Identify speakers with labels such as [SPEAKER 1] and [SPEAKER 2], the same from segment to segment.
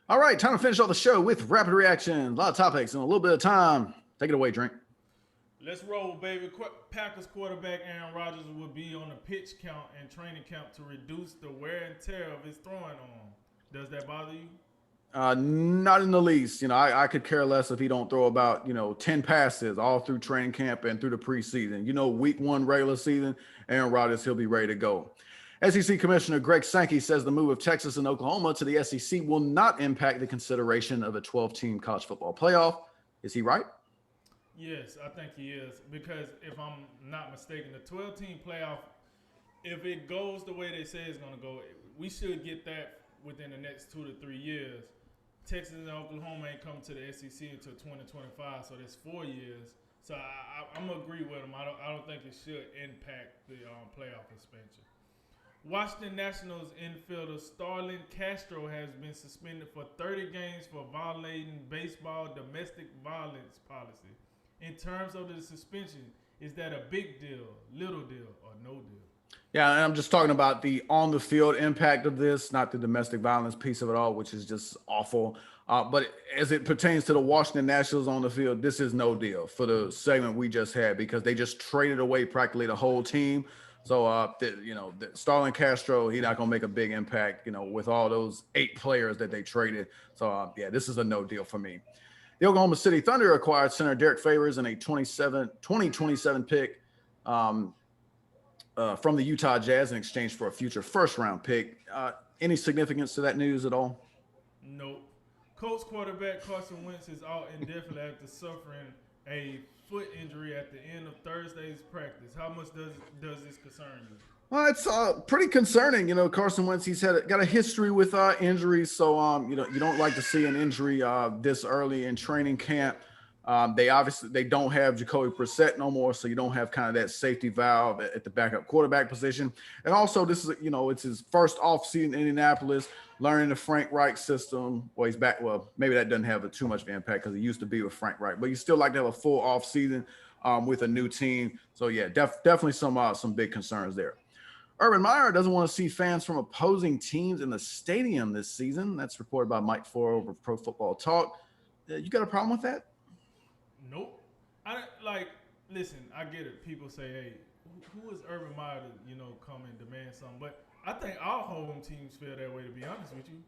[SPEAKER 1] All right, time to finish off the show with rapid reaction. A lot of topics in a little bit of time. Take it away, Drink.
[SPEAKER 2] Let's roll, baby. Packers quarterback Aaron Rodgers will be on the pitch count and training camp to reduce the wear and tear of his throwing arm. Does that bother you?
[SPEAKER 1] Not in the least. I could care less if he don't throw about 10 passes all through training camp and through the preseason. Week one regular season, Aaron Rodgers he'll be ready to go. SEC Commissioner Greg Sankey says the move of Texas and Oklahoma to the SEC will not impact the consideration of a 12-team college football playoff. Is he right?
[SPEAKER 2] Yes, I think he is. Because if I'm not mistaken, the 12-team playoff, if it goes the way they say it's going to go, we should get that within the next 2 to 3 years. Texas and Oklahoma ain't come to the SEC until 2025, so that's 4 years. So I'm gonna agree with him. I don't think it should impact the playoff expansion. Washington Nationals infielder Starlin Castro has been suspended for 30 games for violating baseball domestic violence policy. In terms of the suspension, is that a big deal, little deal, or no deal?
[SPEAKER 1] Yeah, and I'm just talking about the on the field impact of this, not the domestic violence piece of it all, which is just awful. But as it pertains to the Washington Nationals on the field, this is no deal for the segment we just had because they just traded away practically the whole team. So, Starlin Castro, he's not going to make a big impact, with all those 8 players that they traded. So, yeah, this is a no deal for me. The Oklahoma City Thunder acquired center Derek Favors in a 2027 pick. From the Utah Jazz in exchange for a future first round pick. Any significance to that news at all?
[SPEAKER 2] Nope. Colts quarterback Carson Wentz is out indefinitely after suffering a foot injury at the end of Thursday's practice. How much does this concern you?
[SPEAKER 1] Well, it's pretty concerning. Carson Wentz, he's got a history with injuries, so you don't like to see an injury this early in training camp. They don't have Jacoby Brissett no more, so you don't have kind of that safety valve at the backup quarterback position. And also, this is it's his first offseason in Indianapolis, learning the Frank Reich system. Well, he's back. Well, maybe that doesn't have too much of an impact because he used to be with Frank Reich, but you still like to have a full offseason with a new team. So yeah, definitely some big concerns there. Urban Meyer doesn't want to see fans from opposing teams in the stadium this season. That's reported by Mike Flohr over Pro Football Talk. You got a problem with that?
[SPEAKER 2] Nope. I like. Listen, I get it. People say, "Hey, who is Urban Meyer to come and demand something?" But I think all home teams feel that way. To be honest with you,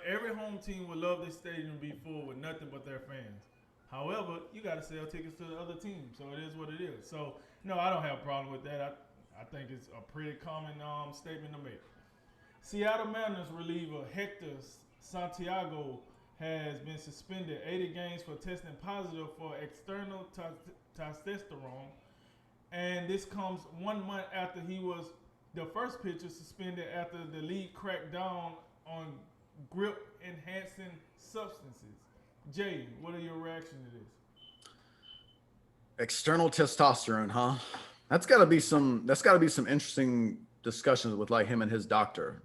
[SPEAKER 2] every home team would love this stadium to be full with nothing but their fans. However, you got to sell tickets to the other team, so it is what it is. So no, I don't have a problem with that. I think it's a pretty common statement to make. Seattle Mariners reliever Hector Santiago has been suspended 80 games for testing positive for external testosterone. And this comes 1 month after he was the first pitcher suspended after the league cracked down on grip enhancing substances. Jay, what are your reactions to this?
[SPEAKER 1] External testosterone, huh? That's got to be some interesting discussions with like him and his doctor.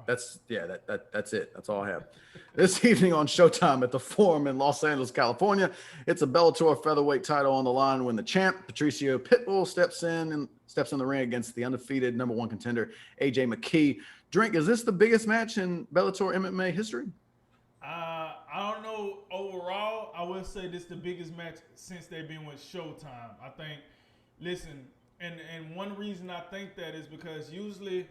[SPEAKER 1] That's it. That's all I have. This evening on Showtime at the Forum in Los Angeles, California, it's a Bellator featherweight title on the line when the champ Patricio Pitbull steps in the ring against the undefeated number one contender AJ McKee. Drink, is this the biggest match in Bellator MMA history?
[SPEAKER 2] I don't know overall. I will say this is the biggest match since they've been with Showtime. I think. Listen, and one reason I think that is because usually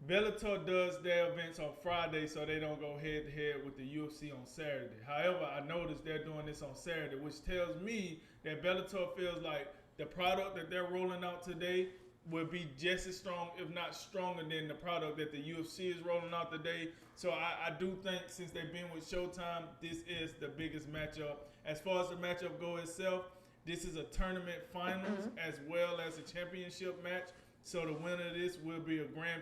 [SPEAKER 2] Bellator does their events on Friday, so they don't go head to head with the UFC on Saturday. However, I noticed they're doing this on Saturday, which tells me that Bellator feels like the product that they're rolling out today will be just as strong, if not stronger, than the product that the UFC is rolling out today. So I do think since they've been with Showtime, this is the biggest matchup. As far as the matchup go itself, this is a tournament finals as well as a championship match. So the winner of this will be a Grand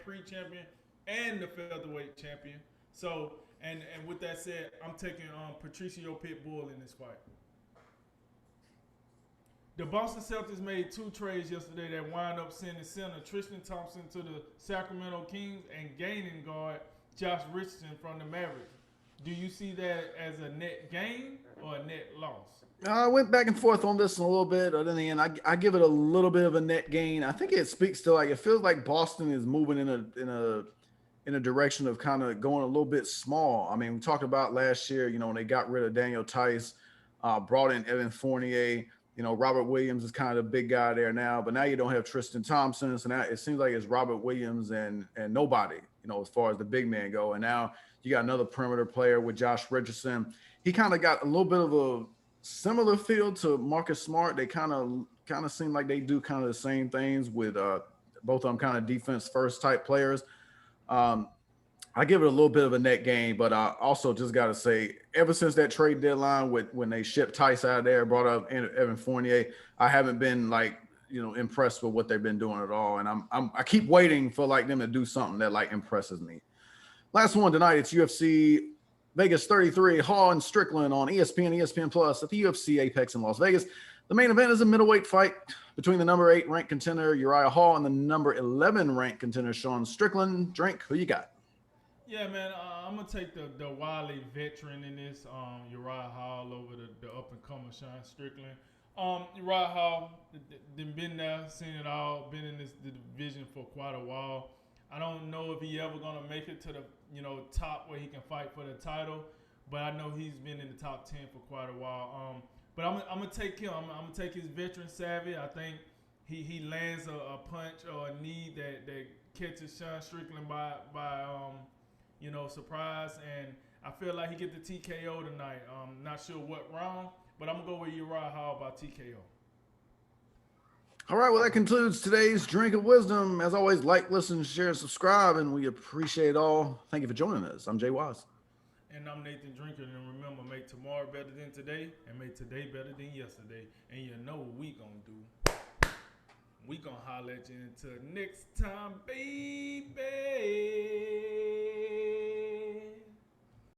[SPEAKER 2] Prix champion and the featherweight champion. So and with that said, I'm taking Patricio Pitbull in this fight. The Boston Celtics made 2 trades yesterday that wind up sending center Tristan Thompson to the Sacramento Kings and gaining guard Josh Richardson from the Mavericks. Do you see that as a net gain or a net loss?
[SPEAKER 1] I went back and forth on this a little bit, but in the end, I give it a little bit of a net gain. I think it speaks to like it feels like Boston is moving in a direction of kind of going a little bit small. I mean, we talked about last year, when they got rid of Daniel Tice, brought in Evan Fournier. Robert Williams is kind of the big guy there now, but now you don't have Tristan Thompson. So now it seems like it's Robert Williams and nobody, as far as the big man go. And now you got another perimeter player with Josh Richardson. He kind of got a little bit of a similar feel to Marcus Smart. They kind of seem like they do kind of the same things with both of them kind of defense first type players. Um, I give it a little bit of a net gain, but I also just got to say, ever since that trade deadline, when they shipped Tice out of there, brought up Evan Fournier, I haven't been like impressed with what they've been doing at all, and I keep waiting for like them to do something that like impresses me. Last one tonight, it's UFC Vegas 33, Hall and Strickland on ESPN, ESPN Plus at the UFC Apex in Las Vegas. The main event is a middleweight fight between the number 8 ranked contender Uriah Hall and the number 11 ranked contender Sean Strickland. Drink, who you got?
[SPEAKER 2] Yeah, man, I'm gonna take the wily veteran in this, Uriah Hall over the up and coming Sean Strickland. Uriah Hall, been there, seen it all, been in the division for quite a while. I don't know if he ever gonna make it to the top where he can fight for the title, but I know he's been in the top 10 for quite a while. But I'm gonna take him. I'm gonna take his veteran savvy. I think he lands a punch or a knee that catches Sean Strickland by surprise, and I feel like he get the TKO tonight. Not sure what round, but I'm gonna go with Uriah Hall by TKO.
[SPEAKER 1] All right, well, that concludes today's Drink of Wisdom. As always, like, listen, share, subscribe, and we appreciate it all. Thank you for joining us. I'm Jay Wise.
[SPEAKER 2] And I'm Nathan Drinker, and remember, make tomorrow better than today, and make today better than yesterday. And you know what we gonna do. We gonna holler at you until next time, baby.